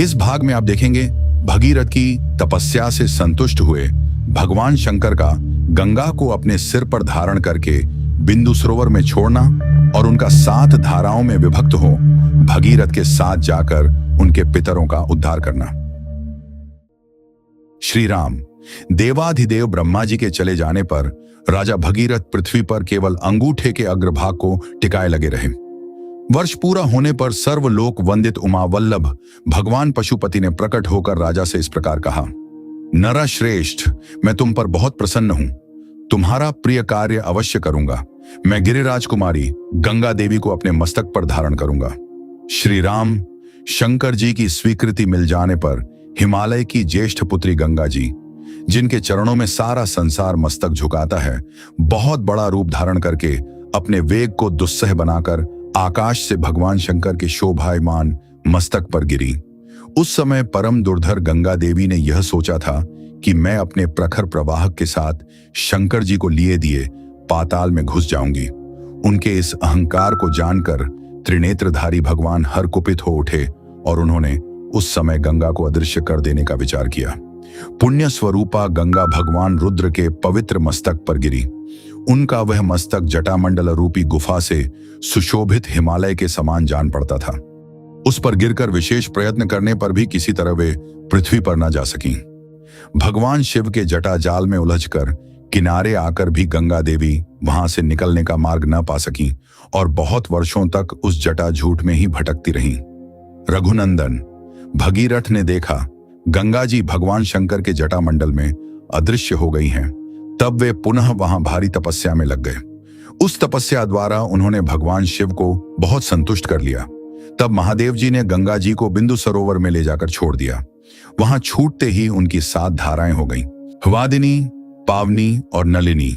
इस भाग में आप देखेंगे भगीरथ की तपस्या से संतुष्ट हुए भगवान शंकर का गंगा को अपने सिर पर धारण करके बिंदु सरोवर में छोड़ना और उनका 7 धाराओं में विभक्त हो भगीरथ के साथ जाकर उनके पितरों का उद्धार करना। श्री राम देवाधिदेव ब्रह्मा जी के चले जाने पर राजा भगीरथ पृथ्वी पर केवल अंगूठे के अग्रभाग को टिकाए लगे रहे। वर्ष पूरा होने पर सर्वलोक वंदित उमावल्लभ भगवान पशुपति ने प्रकट होकर राजा से इस प्रकार कहा, नरश्रेष्ठ, मैं तुम पर बहुत प्रसन्न हूं। तुम्हारा प्रिय कार्य अवश्य करूंगा। मैं गिरिराज कुमारी गंगा देवी को अपने मस्तक पर धारण करूंगा। श्री राम शंकर जी की स्वीकृति मिल जाने पर हिमालय की ज्येष्ठ पुत्री गंगा जी, जिनके चरणों में सारा संसार मस्तक झुकाता है, बहुत बड़ा रूप धारण करके अपने वेग को दुस्सह बनाकर आकाश से भगवान शंकर के शोभायमान मस्तक पर गिरी। उस समय परम दुर्धर गंगा देवी ने यह सोचा था कि मैं अपने प्रखर प्रवाह के साथ शंकर जी को लिए दिए पाताल में घुस जाऊंगी। उनके इस अहंकार को जानकर त्रिनेत्रधारी भगवान हरकुपित हो उठे और उन्होंने उस समय गंगा को अदृश्य कर देने का विचार किया। पुण्य स्वरूपा गंगा भगवान रुद्र के पवित्र मस्तक पर गिरी। उनका वह मस्तक जटामंडल रूपी गुफा से सुशोभित हिमालय के समान जान पड़ता था। उस पर गिरकर विशेष प्रयत्न करने पर भी किसी तरह वे पृथ्वी पर न जा सकी। भगवान शिव के जटा जाल में उलझकर किनारे आकर भी गंगा देवी वहां से निकलने का मार्ग न पा सकी और बहुत वर्षों तक उस जटा झूठ में ही भटकती रहीं। रघुनंदन भगीरथ ने देखा गंगा जी भगवान शंकर के जटा मंडल में अदृश्य हो गई हैं। तब वे पुनः वहां भारी तपस्या में लग गए। उस तपस्या द्वारा उन्होंने भगवान शिव को बहुत संतुष्ट कर लिया। तब महादेव जी ने गंगा जी को बिंदु सरोवर में ले जाकर छोड़ दिया। वहां छूटते ही उनकी 7 धाराएं हो गईं, वादिनी, पावनी और नलिनी।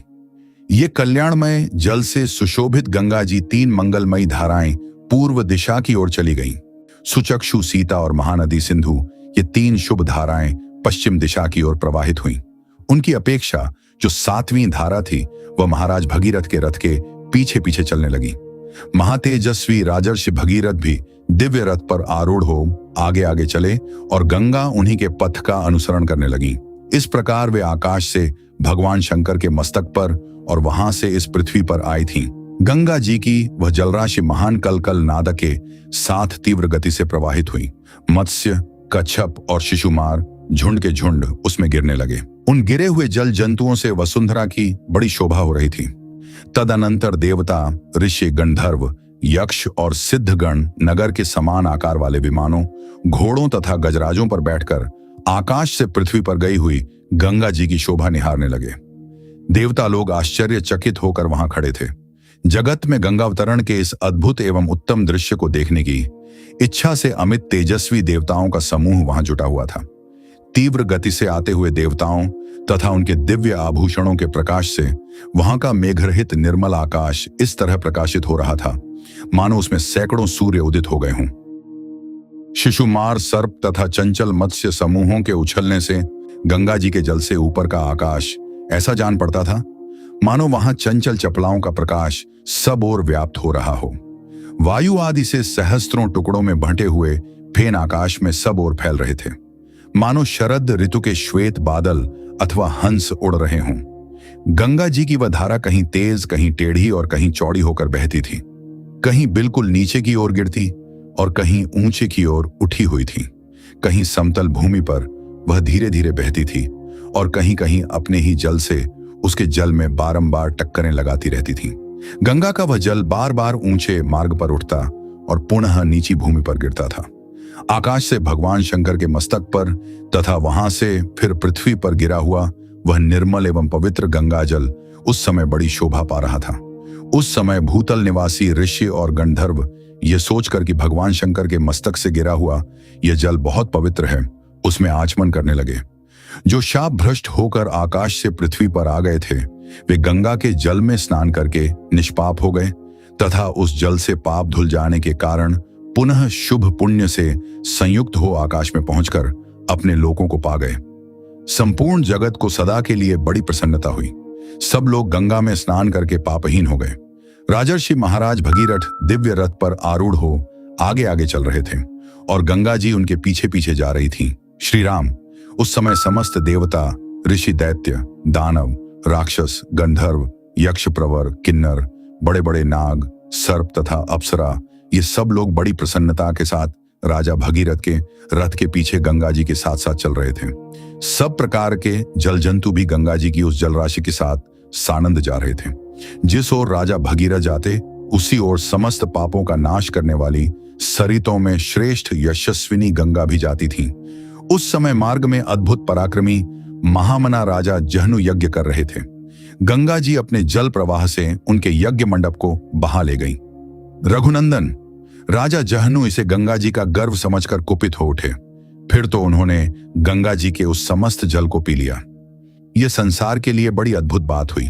ये कल्याणमय जल से सुशोभित गंगा जी 3 मंगलमयी धाराएं पूर्व दिशा की ओर चली गईं। सुचक्षु सीता और महानदी सिंधु, ये 3 शुभ धाराएं पश्चिम दिशा की ओर प्रवाहित हुईं। उनकी अपेक्षा जो 7वीं धारा थी वह महाराज भगीरथ के रथ के पीछे पीछे चलने लगी। महातेजस्वी राजर्षि भगीरथ भी दिव्य रथ पर आरूढ़ हो आगे आगे चले और गंगा उन्हीं के पथ का अनुसरण करने लगी। इस प्रकार वे आकाश से भगवान शंकर के मस्तक पर और वहां से इस पृथ्वी पर आई थीं। गंगा जी की वह जलराशि महान कलकल नाद के साथ तीव्र गति से प्रवाहित हुई। मत्स्य, कच्छप और शिशुमार झुंड के झुंड उसमें गिरने लगे। उन गिरे हुए जल जंतुओं से वसुंधरा की बड़ी शोभा हो रही थी। तदनंतर देवता, ऋषि, गंधर्व, यक्ष और सिद्धगण नगर के समान आकार वाले विमानों, घोड़ों तथा गजराजों पर बैठकर आकाश से पृथ्वी पर गई हुई गंगा जी की शोभा निहारने लगे। देवता लोग आश्चर्यचकित होकर वहां खड़े थे। जगत में गंगावतरण के इस अद्भुत एवं उत्तम दृश्य को देखने की इच्छा से अमित तेजस्वी देवताओं का समूह वहां जुटा हुआ था। तीव्र गति से आते हुए देवताओं तथा उनके दिव्य आभूषणों के प्रकाश से वहां का मेघरहित निर्मल आकाश इस तरह प्रकाशित हो रहा था मानो उसमें सैकड़ों सूर्य उदित हो गए हों। शिशुमार, सर्प तथा चंचल मत्स्य समूहों के उछलने से गंगा जी के जल से ऊपर का आकाश ऐसा जान पड़ता था मानो वहां चंचल चपलाओं का प्रकाश सब ओर व्याप्त हो रहा हो। वायु आदि से सहस्त्रों टुकड़ों में बंटे हुए फेन आकाश में सब ओर फैल रहे थे, मानो शरद ऋतु के श्वेत बादल अथवा हंस उड़ रहे हों। गंगा जी की वह धारा कहीं तेज, कहीं टेढ़ी और कहीं चौड़ी होकर बहती थी। कहीं बिल्कुल नीचे की ओर गिरती और कहीं ऊंचे की ओर उठी हुई थी। कहीं समतल भूमि पर वह धीरे धीरे बहती थी और कहीं कहीं अपने ही जल से उसके जल में बारंबार टक्करें लगाती रहती थी। गंगा का वह जल बार बार ऊंचे मार्ग पर उठता और पुनः नीची भूमि पर गिरता था। आकाश से भगवान शंकर के मस्तक पर तथा वहां से फिर पृथ्वी पर गिरा हुआ वह निर्मल एवं पवित्र गंगा जल उस समय बड़ी शोभा पा रहा था। उस समय भूतल निवासी ऋषि और गंधर्व ये सोचकर कि भगवान शंकर के मस्तक से गिरा हुआ यह जल बहुत पवित्र है, उसमें आचमन करने लगे। जो शाप भ्रष्ट होकर आकाश से पृथ्वी पर आ गए थे वे गंगा के जल में स्नान करके निष्पाप हो गए तथा उस जल से पाप धुल जाने के कारण पुनः शुभ पुण्य से संयुक्त हो आकाश में पहुंचकर अपने लोकों को पा गए। संपूर्ण जगत को सदा के लिए बड़ी प्रसन्नता हुई। सब लोग गंगा में स्नान करके पापहीन हो गए। राजर्षि महाराज भगीरथ दिव्य रथ पर आरूढ़ हो आगे आगे चल रहे थे और गंगा जी उनके पीछे पीछे जा रही थीं। श्री राम उस समय समस्त देवता, ऋषि, दैत्य, दानव, राक्षस, गंधर्व, यक्ष, प्रवर, किन्नर, बड़े बड़े नाग, सर्प तथा अप्सरा, ये सब लोग बड़ी प्रसन्नता के साथ राजा भगीरथ के रथ के पीछे गंगा जी के साथ साथ चल रहे थे। सब प्रकार के जल जंतु भी गंगा जी की उस जलराशि के साथ सानंद जा रहे थे। जिस ओर राजा भगीरथ जाते उसी ओर समस्त पापों का नाश करने वाली सरितों में श्रेष्ठ यशस्विनी गंगा भी जाती थी। उस समय मार्ग में अद्भुत पराक्रमी महामना राजा जहनु यज्ञ कर रहे थे। गंगा जी अपने जल प्रवाह से उनके यज्ञ मंडप को बहा ले गई। रघुनंदन, राजा जहनु इसे गंगा जी का गर्व समझकर कुपित हो उठे। फिर तो उन्होंने गंगा जी के उस समस्त जल को पी लिया। यह संसार के लिए बड़ी अद्भुत बात हुई।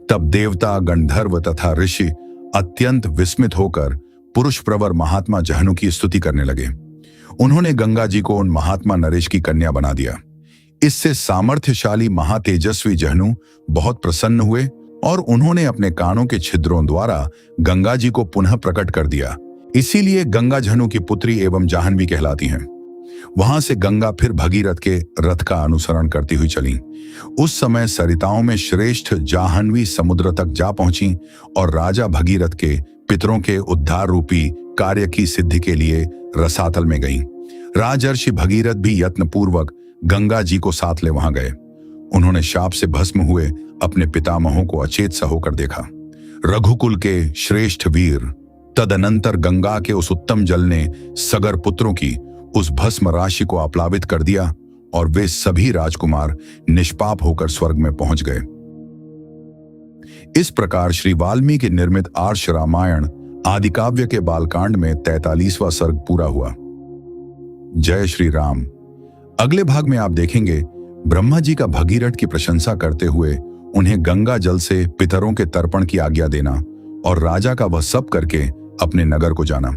तब देवता, गंधर्व तथा ऋषि अत्यंत विस्मित होकर पुरुष प्रवर महात्मा जहनु की स्तुति करने लगे। उन्होंने गंगा जी को उन महात्मा नरेश की कन्या बना दिया। इससे सामर्थ्यशाली महातेजस्वी जहनु बहुत प्रसन्न हुए और उन्होंने अपने कानों के छिद्रों द्वारा गंगा जी को पुनः प्रकट कर दिया। इसीलिए गंगा जहनु की पुत्री एवं जाह्नवी कहलाती हैं। वहां से गंगा फिर भगीरथ के रथ का अनुसरण करती हुई चली। उस समय सरिताओं में श्रेष्ठ जाह्नवी समुद्र तक जा पहुंची और राजा भगीरथ के पितरों के उद्धार रूपी कार्य की सिद्धि के लिए रसातल में गईं। राजर्षि भगीरथ भी यत्न पूर्वक गंगा जी को साथ ले वहां गए। उन्होंने शाप से भस्म हुए अपने पितामहों को अचेत सा होकर देखा। रघुकुल के श्रेष्ठ वीर, तदनंतर गंगा के उस उत्तम जल ने सगर पुत्रों की उस भस्म राशि को आप्लावित कर दिया और वे सभी राजकुमार निष्पाप होकर स्वर्ग में पहुंच गए। इस प्रकार श्री वाल्मीकि निर्मित आर्ष रामायण आदि काव्य के बालकांड में 43वां सर्ग पूरा हुआ। जय श्री राम। अगले भाग में आप देखेंगे ब्रह्मा जी का भगीरथ की प्रशंसा करते हुए उन्हें गंगा जल से पितरों के तर्पण की आज्ञा देना और राजा का वह सब करके अपने नगर को जाना।